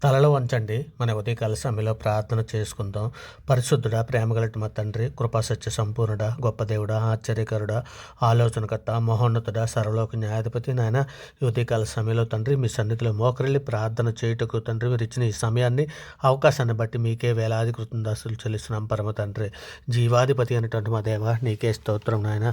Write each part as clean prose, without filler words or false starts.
తలలో వంచండి. మన ఉదయకాల సమయంలో ప్రార్థన చేసుకుందాం. పరిశుద్ధుడా, ప్రేమగలటి మా తండ్రి, కృపాసత్య సంపూర్ణుడా, గొప్ప దేవుడా, ఆశ్చర్యకరుడా, ఆలోచనకర్త, మహోన్నతుడా, సర్వలోక న్యాయాధిపతి నాయన ఈ ఉదయకాల సమయంలో తండ్రి మీ సన్నిధిలో మోకరిల్లి ప్రార్థన చేయుటకు తండ్రి మీరు ఇచ్చిన ఈ సమయాన్ని అవకాశాన్ని బట్టి మీకే వేలాది కృతజ్ఞతాస్తులు చెల్లిస్తున్నాం పరమ తండ్రి. జీవాధిపతి అయినటువంటి మా దేవ నీకే స్తోత్రం నాయన.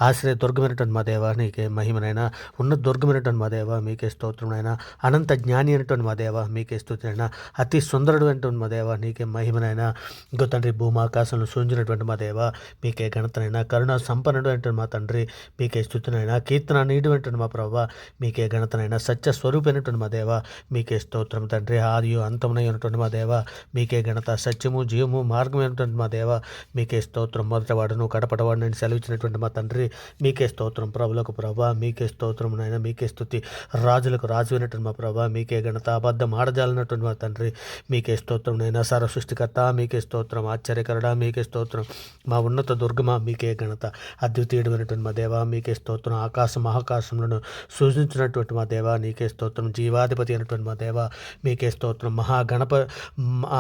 ఆశ్రయ దుర్గమైనటువంటి మా దేవ నీకే మహిమనైనా. ఉన్నత దుర్గమైనటువంటి మా దేవ మీకే స్తోత్రం నాయన. అనంత జ్ఞాని అయినటువంటి మా దేవ మీకే స్తుతి అయినా. అతి సుందరుడు అంటుంది మా దేవ నీకే మహిమనైనా. ఇంకో తండ్రి భూమాకాశంలో సూంచినటువంటి మా దేవ మీకే ఘనతనైనా. కరుణ సంపన్నుడు అంటే మా తండ్రి మీకే స్తుతినైనా. కీర్తన నీడు అంటే మా ప్రభావ మీకే ఘనతనైనా. సత్య స్వరూపమైనటువంటి మా దేవ మీకే స్తోత్రం తండ్రి. ఆదియు అంతమునైనటువంటి మా దేవ మీకే ఘనత. సత్యము జీవము మార్గమైనటువంటి మా దేవ మీకే స్తోత్రం. మొదటవాడును కడపడవాడు నేను సెలవిచ్చినటువంటి మా తండ్రి మీకే స్తోత్రం. ప్రభులకు ప్రభా మీకే స్తోత్రం నాయన. మీకే స్తుతి. రాజులకు రాజు అయినటువంటి మా ప్రభా మీకే ఘనత. అబద్ధం ఆడజాలన్నటువంటి మా తండ్రి మీకే స్తోత్రం నైనా. సర్వ సృష్టికర్త మీకే స్తోత్రం. ఆశ్చర్యకరుడా మీకే స్తోత్రం. మా ఉన్నత దుర్గమ మీకే ఘనత. అద్వితీయుడమైనటువంటి మా దేవ మీకే స్తోత్రం. ఆకాశ మహాకాశంలో సూచించినటువంటి మా దేవ నీకే స్తోత్రం. జీవాధిపతి అయినటువంటి మా దేవ మీకే స్తోత్రం.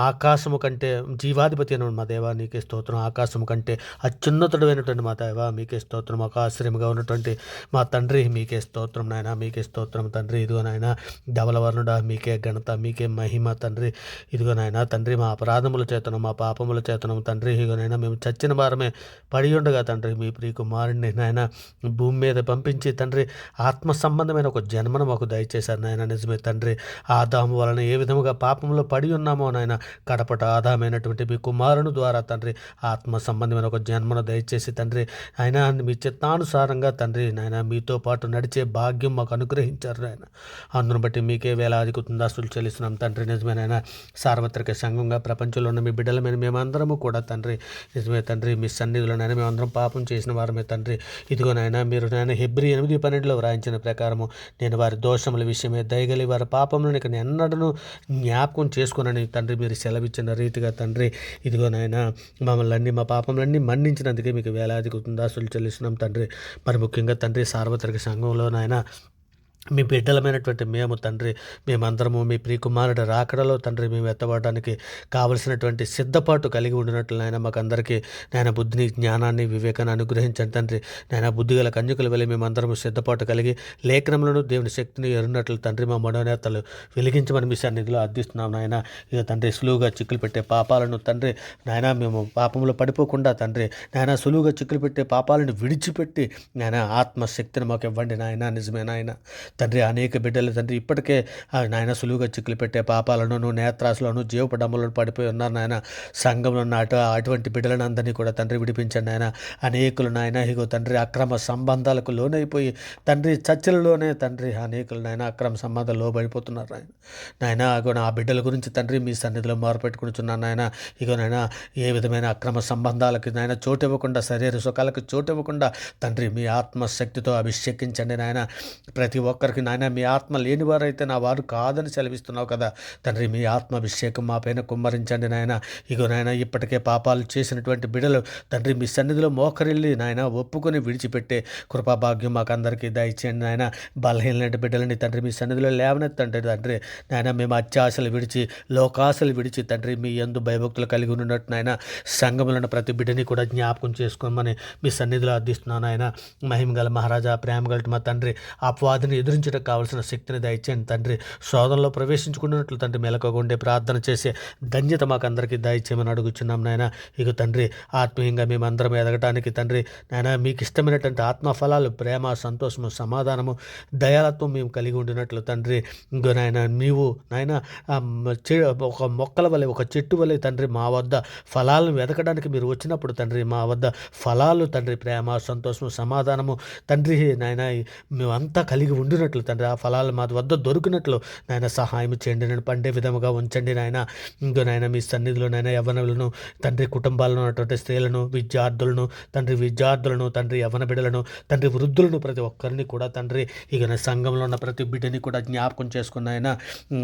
ఆకాశము కంటే జీవాధిపతి అయిన మా దేవ నీకే స్తోత్రం. ఆకాశము కంటే అత్యున్నతుడు అయినటువంటి మా దేవ మీకే స్తోత్రం. ఆశ్రయముగా ఉన్నటువంటి మా తండ్రి మీకే స్తోత్రం నాయన. మీకే స్తోత్రం తండ్రి. ఇదిగో నాయన ధవలవర్ణుడా మీకే ఘనత. మీకే మహిమ తండ్రి. ఇదిగో నాయన తండ్రి మా అపరాధముల చేతను మా పాపముల చేతను తండ్రి ఇదిగోనైనా మేము చచ్చిన వారమే పడి ఉండగా తండ్రి మీ ప్రియ కుమారుడిని నాయన భూమి మీద పంపించి తండ్రి ఆత్మ సంబంధమైన ఒక జన్మను మాకు దయచేశారు నాయన. నిజమే తండ్రి. ఆదాము వలన ఏ విధముగా పాపంలో పడి ఉన్నామో నాయన కడపట ఆదామైనటువంటి మీ కుమారుని ద్వారా తండ్రి ఆత్మ సంబంధమైన ఒక జన్మను దయచేసి తండ్రి ఆయన మీ చిత్తానుసారంగా తండ్రి నాయన మీతో పాటు నడిచే భాగ్యం మాకు అనుగ్రహించారు నాయన. అందును బట్టి మీకే వేలాది కృతజ్ఞతాస్తులు చెల్లిస్తున్నాం తండ్రి. నిజమేనైనా సార్వత్రిక సంఘంగా ప్రపంచంలో ఉన్న మీ బిడ్డలమైన మేమందరము కూడా తండ్రి నిజమే తండ్రి మీ సన్నిధిలోనైనా మేమందరం పాపం చేసిన వారమే తండ్రి. ఇదిగోనైనా మీరు నాయన హెబ్రీ 8:12 వ్రాయించిన ప్రకారము నేను వారి దోషముల విషయమే దయగలి వారి పాపములను ఇక ఎన్నడను జ్ఞాపకం చేసుకునని తండ్రి మీరు సెలవిచ్చిన రీతిగా తండ్రి ఇదిగోనైనా మమ్మల్ని మా పాపములన్నీ మన్నించినందుకే మీకు వేలాది కృతజ్ఞతాస్తులు చెల్లిస్తున్నాం తండ్రి. మరి ముఖ్యంగా తండ్రి సార్వత్రిక సంఘంలో నాయన మీ బిడ్డలమైనటువంటి మేము తండ్రి మేమందరము మీ ప్రియకుమారుడు రాకడలో తండ్రి మేము ఎత్తబడడానికి కావలసినటువంటి సిద్ధపాటు కలిగి ఉండినట్లు నాయన మాకందరికీ నాయన బుద్ధిని జ్ఞానాన్ని వివేకాన్ని అనుగ్రహించండి తండ్రి. నాయన బుద్ధిగల కన్యకులు వెళ్ళి మేమందరము సిద్ధపాటు కలిగి లేఖనములను దేవుని శక్తిని ఎరిగినట్లు తండ్రి మా మనోనేతలు వెలిగించమని మీ సన్నిధిలో అర్థిస్తున్నాం నాయన. ఇక తండ్రి సులువుగా చిక్కులు పెట్టే పాపాలను తండ్రి నాయన మేము పాపంలో పడిపోకుండా తండ్రి నాయన సులువుగా చిక్కులు పెట్టే పాపాలను విడిచిపెట్టి నాయన ఆత్మశక్తిని మాకు ఇవ్వండి నాయన. నిజమే నాయన తండ్రి. అనేక బిడ్డలు తండ్రి ఇప్పటికే నాయన సులువుగా చిక్కులు పెట్టే పాపాలను నేత్రాసులను జీవపడమ్మలను పడిపోయి ఉన్నారు నాయన. సంఘంలో ఉన్న అటువంటి బిడ్డలను అందరినీ కూడా తండ్రి విడిపించండి నాయన. అనేకులు నాయన ఇగో తండ్రి అక్రమ సంబంధాలకు లోనైపోయి తండ్రి చర్చలలోనే తండ్రి అనేకులు నాయన అక్రమ సంబంధాలు లోబడిపోతున్నారు నాయన. నాయన ఇగో ఆ బిడ్డల గురించి తండ్రి మీ సన్నిధిలో మొరపెట్టుకుంటున్నాను నాయన. ఇగో నాయన ఏ విధమైన అక్రమ సంబంధాలకి నాయన చోటు ఇవ్వకుండా శరీర సుఖాలకు చోటు ఇవ్వకుండా తండ్రి మీ ఆత్మశక్తితో అభిషేకించండి నాయన. ప్రతి ఒక్కరికి నాయన మీ ఆత్మ లేనివారైతే నా వారు కాదని సెలవిస్తున్నావు కదా తండ్రి. మీ ఆత్మాభిషేకం మా పైన కుమ్మరించండి నాయన. ఇగో నాయన ఇప్పటికే పాపాలు చేసినటువంటి బిడ్డలు తండ్రి మీ సన్నిధిలో మోకరిల్లి నాయన ఒప్పుకొని విడిచిపెట్టే కృపాభాగ్యం మాకు అందరికీ దయచేయండి నాయన. బలహీనమైన బిడ్డలని తండ్రి మీ సన్నిధిలో లేవనెత్తండి తండ్రి నాయన. మేము అత్యాశలు విడిచి లోకాశలు విడిచి తండ్రి మీ యందు భయభక్తులు కలిగి ఉన్నట్టు నాయన సంఘములను ప్రతి బిడ్డని కూడా జ్ఞాపకం చేసుకోమని మీ సన్నిధిలో అర్థిస్తున్నాను ఆయన. మహిమగల మహారాజా ప్రేమగల మా తండ్రి అపవాదిని ఎదురించడానికి కావాల్సిన శక్తిని దయచేయండి తండ్రి. శోధనలో ప్రవేశించుకున్నట్లు తండ్రి మెలకువగా ప్రార్థన చేసే ధన్యత మాకు అందరికీ దయచేయమని అడుగుచున్నాం నాయన. ఇక తండ్రి ఆత్మీయంగా మేమందరం ఎదగటానికి తండ్రి నాయన మీకు ఇష్టమైనటువంటి ఆత్మఫలాలు ప్రేమ సంతోషము సమాధానము దయాలత్వం మేము కలిగి ఉండినట్లు తండ్రి. ఇంకో నాయన నీవు నాయన ఒక మొక్కల వలె ఒక చెట్టు వలె తండ్రి మా వద్ద ఫలాలను వెతకడానికి మీరు వచ్చినప్పుడు తండ్రి మా వద్ద ఫలాలు తండ్రి ప్రేమ సంతోషము సమాధానము తండ్రి నాయన మేమంతా కలిగి ఉండినట్లు తండ్రి ఆ ఫలాలు మా వద్ద దొరికినట్లు నాయన సహాయం చేయండి. నేను పండే విధముగా ఉంచండి నాయన. ఇంకో నాయన మీ సన్నిధిలో నాయన యవ్వనులను తండ్రి కుటుంబాలను ఉన్నటువంటి స్త్రీలను విద్యార్థులను తండ్రి యవ్వన బిడ్డలను తండ్రి వృద్ధులను ప్రతి ఒక్కరిని కూడా తండ్రి ఇక సంఘంలో ఉన్న ప్రతి బిడ్డని కూడా జ్ఞాపకం చేసుకున్న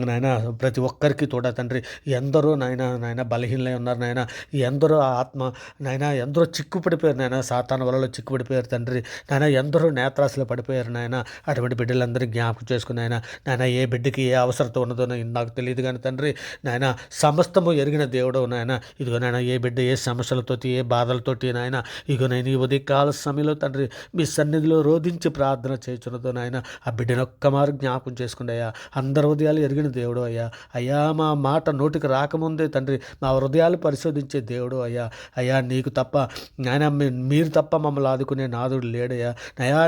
నాయన ప్రతి ఒక్కరికి కూడా తండ్రి ఎందరో నాయన బలహీనలై ఉన్నారు నాయన. ఎందరో ఆత్మ నాయన ఎందరో చిక్కుపడిపోయారు నాయన. సాతాను వలలో చిక్కుపడిపోయారు తండ్రి నాయన. ఎందరో నేత్రాశలో పడిపోయారు నాయన. అటువంటి బిడ్డలందరూ బిడ్డలందరినీ జ్ఞాపకం చేసుకుని నాయన ఏ బిడ్డకి ఏ అవసరత ఉన్నదో నాకు తెలియదు కానీ తండ్రి నాయన సమస్తము ఎరిగిన దేవుడు నాయన. ఇదిగో నాయన ఏ బిడ్డ ఏ సమస్యలతోటి ఏ బాధలతోటి నాయన ఇదిగో నేను ఈ ఉదయకాల సమయంలో తండ్రి మీ సన్నిధిలో రోధించి ప్రార్థన చేయుచున్నదో నాయన ఆ బిడ్డను ఒక్క మారు జ్ఞాపకం చేసుకుని అయ్యా. అందరి హృదయాలు ఎరిగిన దేవుడు అయ్యా. అయ్యా మా మాట నోటికి రాకముందే తండ్రి మా హృదయాలు పరిశోధించే దేవుడు అయ్యా. అయ్యా నీకు తప్ప నాయన మీరు తప్ప మమ్మల్ని ఆదుకునే నాదుడు లేడయ్యా. అయ్యా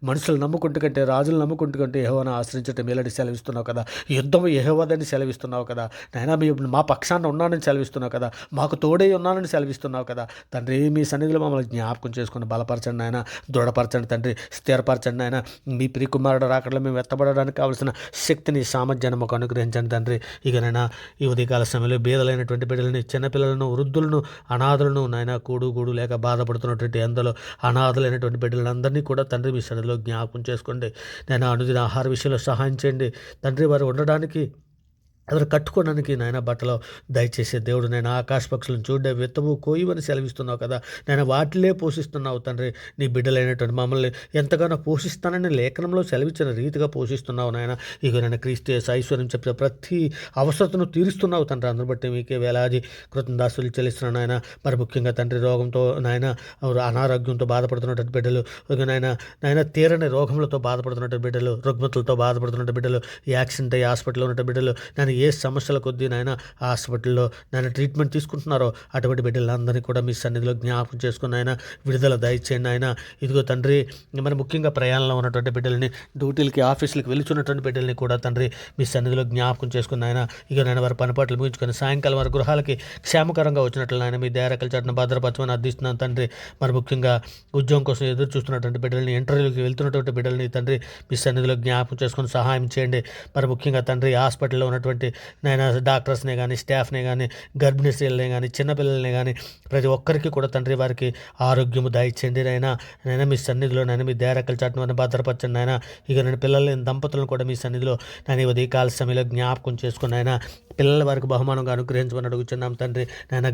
మనుషులు నమ్ముకుంటు కంటే రాజులు నమ్ముకుంటు కంటే యెహోవాను ఆశ్రయించటం మేలని సెలవిస్తున్నావు కదా. యుద్ధం యెహోవాదని సెలవిస్తున్నావు కదా నాయన. మా పక్షాన ఉన్నానని సెలవిస్తున్నావు కదా. మాకు తోడై ఉన్నానని సెలవిస్తున్నావు కదా తండ్రి. మీ సన్నిధిలో మమ్మల్ని జ్ఞాపకం చేసుకుని బలపరచండి నాయన, దృఢపరచండి తండ్రి, స్థిరపరచండి నాయన. మీ ప్రియకుమారుడు రాకడలో మేము ఎత్తబడడానికి కావలసిన శక్తిని సామర్థ్యాన్ని మాకు అనుగ్రహించండి తండ్రి. ఇకనైనా ఈ ఉదయకాల సమయంలో బీదలైనటువంటి బిడ్డలని, చిన్నపిల్లలను, వృద్ధులను, అనాథులను నాయన గూడు లేక బాధపడుతున్నటువంటి ఎందలో అనాథలైనటువంటి బిడ్డలందరినీ కూడా తండ్రి మీ సన్నిధిలో జ్ఞాపకం చేసుకోండి. నేను అనుదిన ఆహార విషయంలో సహాయం చేయండి తండ్రి. వారు ఉండడానికి ఎవరు కట్టుకోవడానికి నాయన బట్టలు దయచేసే దేవుడు. నేను ఆకాశ పక్షులను చూడే విత్తవు కోయవని సెలవిస్తున్నావు కదా. నేను వాటిలే పోషిస్తున్నావు తండ్రి. నీ బిడ్డలైనటువంటి మమ్మల్ని ఎంతగానో పోషిస్తానని లేఖనంలో సెలవిచ్చిన రీతిగా పోషిస్తున్నావు నాయన. ఇక నేను క్రీస్తు యేసు ఐశ్వర్యం చెప్పిన ప్రతి అవసరతను తీరుస్తున్నావు తండ్రి. అందరు బట్టి మీకే వేలాది కృతజ్ఞతాస్తులు చెల్లిస్తున్నాను నాయన. మరి ముఖ్యంగా తండ్రి రోగంతో నాయన అనారోగ్యంతో బాధపడుతున్నటువంటి బిడ్డలు, ఇక నాయన తీరని రోగములతో బాధపడుతున్నటువంటి బిడ్డలు, రుగ్మతులతో బాధపడుతున్న బిడ్డలు, యాక్సిడెంట్ అయ్యి హాస్పిటల్లో ఉన్న బిడ్డలు, నేను ఏ సమస్యల కొద్దీ నాయన హాస్పిటల్లో నేను ట్రీట్మెంట్ తీసుకుంటున్నారో అటువంటి బిడ్డలందరినీ కూడా మీ సన్నిధిలో జ్ఞాపకం చేసుకుని ఆయన విడుదల దయచేయండి ఆయన. ఇదిగో తండ్రి మరి ముఖ్యంగా ప్రయాణంలో ఉన్నటువంటి బిడ్డలని, డ్యూటీలకి ఆఫీసులకు వెళ్తున్నటువంటి బిడ్డలని కూడా తండ్రి మీ సన్నిధిలో జ్ఞాపకం చేసుకుని ఆయన. ఇక నేను వారి పనిపాట్లు ముగించుకొని సాయంకాలం వారి గృహాలకి క్షేమకరంగా వచ్చినట్లు ఆయన మీ దయారకల చాటును భద్రపరచమని అర్థిస్తున్నాను తండ్రి. మరి ముఖ్యంగా ఉద్యోగం కోసం ఎదురు చూస్తున్నటువంటి బిడ్డలని, ఇంటర్వ్యూకి వెళ్తున్నటువంటి బిడ్డలని తండ్రి మీ సన్నిధిలో జ్ఞాపకం చేసుకొని సహాయం చేయండి. మరి ముఖ్యంగా తండ్రి హాస్పిటల్లో ఉన్నటువంటి నేను డాక్టర్స్నే కానీ, స్టాఫ్నే కానీ, గర్భిణీ స్త్రీలనే కానీ, చిన్నపిల్లల్ని కానీ ప్రతి ఒక్కరికి కూడా తండ్రి వారికి ఆరోగ్యము దయచేయండి నైనా మీ సన్నిధిలో నేను మీ దయారకల చాటును భద్రపరచండి నాయన. ఇక నేను పిల్లలని దంపతులను కూడా మీ సన్నిధిలో నేను ఉదయకాల సమయంలో జ్ఞాపకం చేసుకుని ఆయన పిల్లల వారికి బహుమానంగా అనుగ్రహించమని అడుగుతున్నాం తండ్రి. నాయన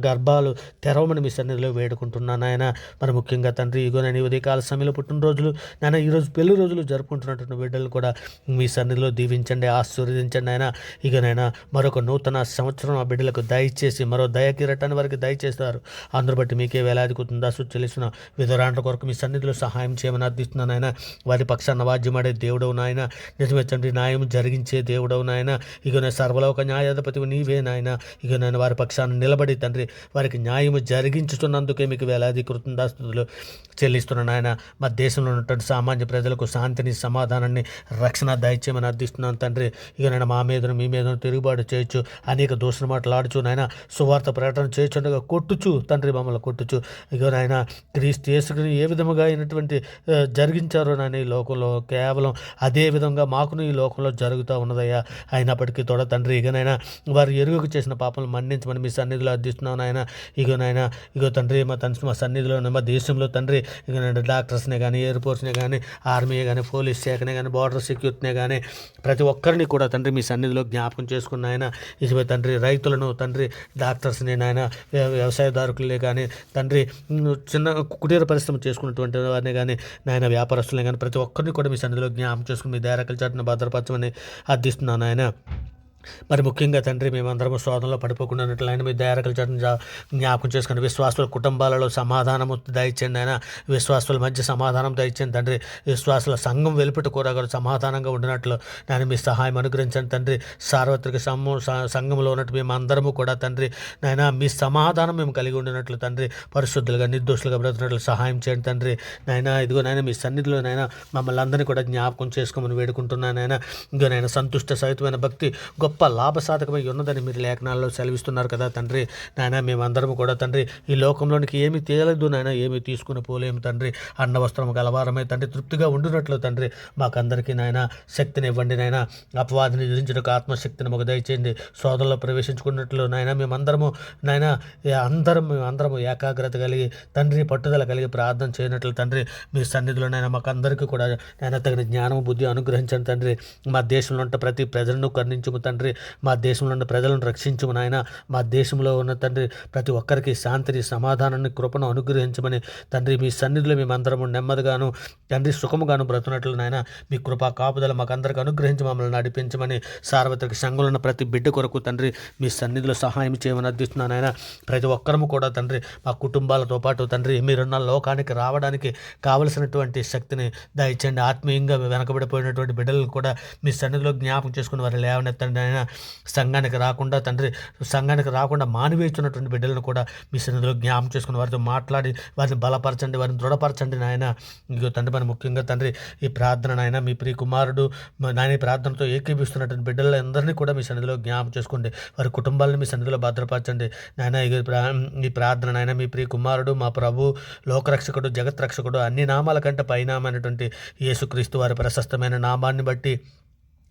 గర్భాలు తెరవమని మీ సన్నిధిలో వేడుకుంటున్నాను ఆయన. మరి ముఖ్యంగా తండ్రి ఇగో నేను ఉదయకాల సమయంలో పుట్టినరోజులు నాయన ఈరోజు పెళ్లి రోజులు జరుపుకుంటున్నటువంటి బిడ్డలు కూడా మీ సన్నిధిలో దీవించండి, ఆశీర్వదించండి ఆయన. ఇక నైనా మరొక నూతన సంవత్సరం ఆ బిడ్డలకు దయచేసి మరో దయకిరటాన్ని వారికి దయచేస్తారు. అందరూ బట్టి మీకే వేలాది కుందాసు చెల్లిస్తున్న విధురాండ్ర కొరకు మీ సన్నిధిలో సహాయం చేయమని అర్థిస్తున్నాను ఆయన. వారి పక్షాన వాద్యమాడే దేవుడవు నాయన, నిజమే తండ్రి న్యాయం జరిగించే దేవుడవు నాయన. ఇక నేను సర్వలోక న్యాయాధిపతివి నీవే నాయన. ఇక నేను వారి పక్షాన నిలబడి తండ్రి వారికి న్యాయం జరిగించుతున్నందుకే మీకు వేలాది కృతజ్ఞతాస్తుతులు చెల్లిస్తున్నాను ఆయన. మా దేశంలో ఉన్నటువంటి సామాన్య ప్రజలకు శాంతిని, సమాధానాన్ని, రక్షణ దయచేయమని అర్థిస్తున్నాను తండ్రి. ఇక నేను మా మీదను మీ మీద తిరుగుబాటు చేయొచ్చు, అనేక దూషణ మాటలాడుచు నాయన సువార్త ప్రకటన చేయొచ్చుండగా కొట్టుచు తండ్రి మమ్మల్ని కొట్టుచు. ఇక నాయన క్రీస్తు యేసుని ఏ విధముగా అయినటువంటి జరిగించారో నాయన ఈ లోకంలో కేవలం అదే విధంగా మాకును ఈ లోకంలో జరుగుతూ ఉన్నదయ్యా. అయినప్పటికీ తోడ తండ్రి ఇకనైనా వారు ఎరుగకు చేసిన పాపలను మన్నించమని మీ సన్నిధిలో అర్థిస్తున్నాను నాయన. ఇగో తండ్రి మా సన్నిధిలో మా దేశంలో తండ్రి ఇక డాక్టర్స్నే కానీ, ఎయిర్ ఫోర్స్నే కానీ, ఆర్మీ కానీ, పోలీస్ శాఖనే కానీ, బార్డర్ సెక్యూరిటీనే కానీ ప్రతి ఒక్కరిని కూడా తండ్రి మీ సన్నిధిలో జ్ఞాపకం చేసుకున్న ఆయన. ఇదిగో తండ్రి రైతులను తండ్రి డాక్టర్స్ని నాయన, వ్యవసాయదారులే కానీ తండ్రి చిన్న కుటీర పరిశ్రమ చేసుకున్నటువంటి వారిని కానీ నాయన, వ్యాపారస్తులే కానీ ప్రతి ఒక్కరిని కూడా మీ సన్నిధిలో జ్ఞాపకం చేసుకుని మీ దయారకల చాటును భద్రపరచమని అర్థిస్తున్నాను ఆయన. మరి ముఖ్యంగా తండ్రి మేమందరము శోధనలో పడిపోకుండా ఉన్నట్లు ఆయన మీ దయారకల చాటును జ్ఞాపకం చేసుకుని విశ్వాసుల కుటుంబాలలో సమాధానము దయచేయండి ఆయన. విశ్వాసుల మధ్య సమాధానం దయచేయండి తండ్రి. విశ్వాసుల సంఘం వెలుపట కూడా సమాధానంగా ఉండినట్లు నేను మీ సహాయం అనుగ్రహించండి తండ్రి. సార్వత్రిక సంఘంలో ఉన్నట్టు మేము అందరము కూడా తండ్రి నాయన మీ సమాధానం మేము కలిగి ఉండినట్లు తండ్రి, పరిశుద్ధులుగా నిర్దోషులుగా బ్రతుకున్నట్లు సహాయం చేయండి తండ్రి. నాయన ఇదిగో నాయన మీ సన్నిధిలో నాయన మమ్మల్ని అందరినీ కూడా జ్ఞాపకం చేసుకోమని వేడుకుంటున్నాను నాయన. ఇదిగో నాయన సంతుష్ట సహితమైన భక్తి గొప్ప లాభసాధకమై ఉన్నదని మీరు లేఖనాల్లో సెలవిస్తున్నారు కదా తండ్రి. నాయన మేమందరము కూడా తండ్రి ఈ లోకంలోనికి ఏమీ తేలదు నాయన, ఏమీ తీసుకుని పోలేము తండ్రి. అన్న వస్త్రం గలవారమై తండ్రి తృప్తిగా ఉండినట్లు తండ్రి మాకందరికీ నాయన శక్తిని ఇవ్వండి నాయన. అపవాదిని ఎదిరించడానికి ఆత్మశక్తిని మాకు దయచేయండి. శోధనలో ప్రవేశించుకున్నట్లు నాయన మేమందరము నాయన మేమందరము ఏకాగ్రత కలిగి తండ్రి పట్టుదల కలిగి ప్రార్థన చేయనట్లు తండ్రి మీ సన్నిధిలో నాయన మాకందరికీ కూడా నాయన తగిన జ్ఞానము బుద్ధి అనుగ్రహించండి తండ్రి. మా దేశంలో ఉంటే ప్రతి ప్రజలను కరుణించుము తండ్రి. తండ్రి మా దేశంలో ఉన్న ప్రజలను రక్షించము నాయన. మా దేశంలో ఉన్న తండ్రి ప్రతి ఒక్కరికి శాంతిని, సమాధానాన్ని, కృపను అనుగ్రహించమని తండ్రి మీ సన్నిధిలో మేమందరము నెమ్మదిగాను తండ్రి సుఖముగాను బ్రతున్నట్లు నాయన మీ కృపా కాపుదల మాకందరికి అనుగ్రహించి మమ్మల్ని నడిపించమని సార్వత్రిక సంఘంలో ఉన్న ప్రతి బిడ్డ కొరకు తండ్రి మీ సన్నిధిలో సహాయం చేయమని అర్థిస్తున్నాను ఆయన. ప్రతి ఒక్కరము కూడా తండ్రి మా కుటుంబాలతో పాటు తండ్రి మీరున్న లోకానికి రావడానికి కావలసినటువంటి శక్తిని దయచేయండి. ఆత్మీయంగా వెనకబడిపోయినటువంటి బిడ్డలను కూడా మీ సన్నిధిలో జ్ఞాపకం చేసుకుని వారు లేవనెత్తండి ఆయన. సంఘానికి రాకుండా మానివేస్తున్నటువంటి బిడ్డలను కూడా మీ సన్నిధిలో జ్ఞాపకం చేసుకుని వారితో మాట్లాడి వారిని బలపరచండి, వారిని దృఢపరచండి నాయన. ఇంకో తండ్రి మరి ముఖ్యంగా తండ్రి ఈ ప్రార్థన నాయన మీ ప్రియ కుమారుడు నాయన ప్రార్థనతో ఏకీపిస్తున్నటువంటి బిడ్డలందరినీ కూడా మీ సన్నిధిలో జ్ఞాపకం చేసుకోండి. వారి కుటుంబాలను మీ సన్నిధిలో భద్రపరచండి నాయన. ఈ ప్రార్థన నాయన మీ ప్రియ కుమారుడు మా ప్రభు, లోకరక్షకుడు, జగత్ రక్షకుడు, అన్ని నామాల కంటే పైనామైనటువంటి యేసుక్రీస్తు వారి ప్రశస్తమైన నామాన్ని బట్టి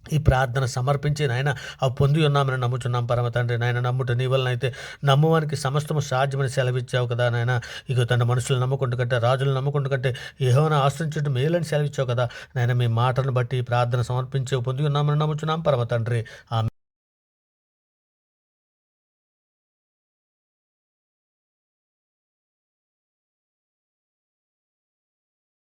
ఈ ప్రార్థన సమర్పించి నాయన అవి పొంది ఉన్నామని నమ్ముచున్నాం పరమ తండ్రి. నాయన నమ్ముట నీ వలన అయితే నమ్మువానికి సమస్తము సాధ్యమని సెలవిచ్చావు కదా నాయన. ఇక తన మనుషులు నమ్ముకుంటు కంటే, రాజులు నమ్ముకుంటు కంటే యెహోవాను ఆశ్రయించడం మేలని సెలవిచ్చావు కదా నాయన. మీ మాటను బట్టి ఈ ప్రార్థన సమర్పించి పొంది ఉన్నామని నమ్ముచున్నాం పరమ తండ్రి. ఆమె.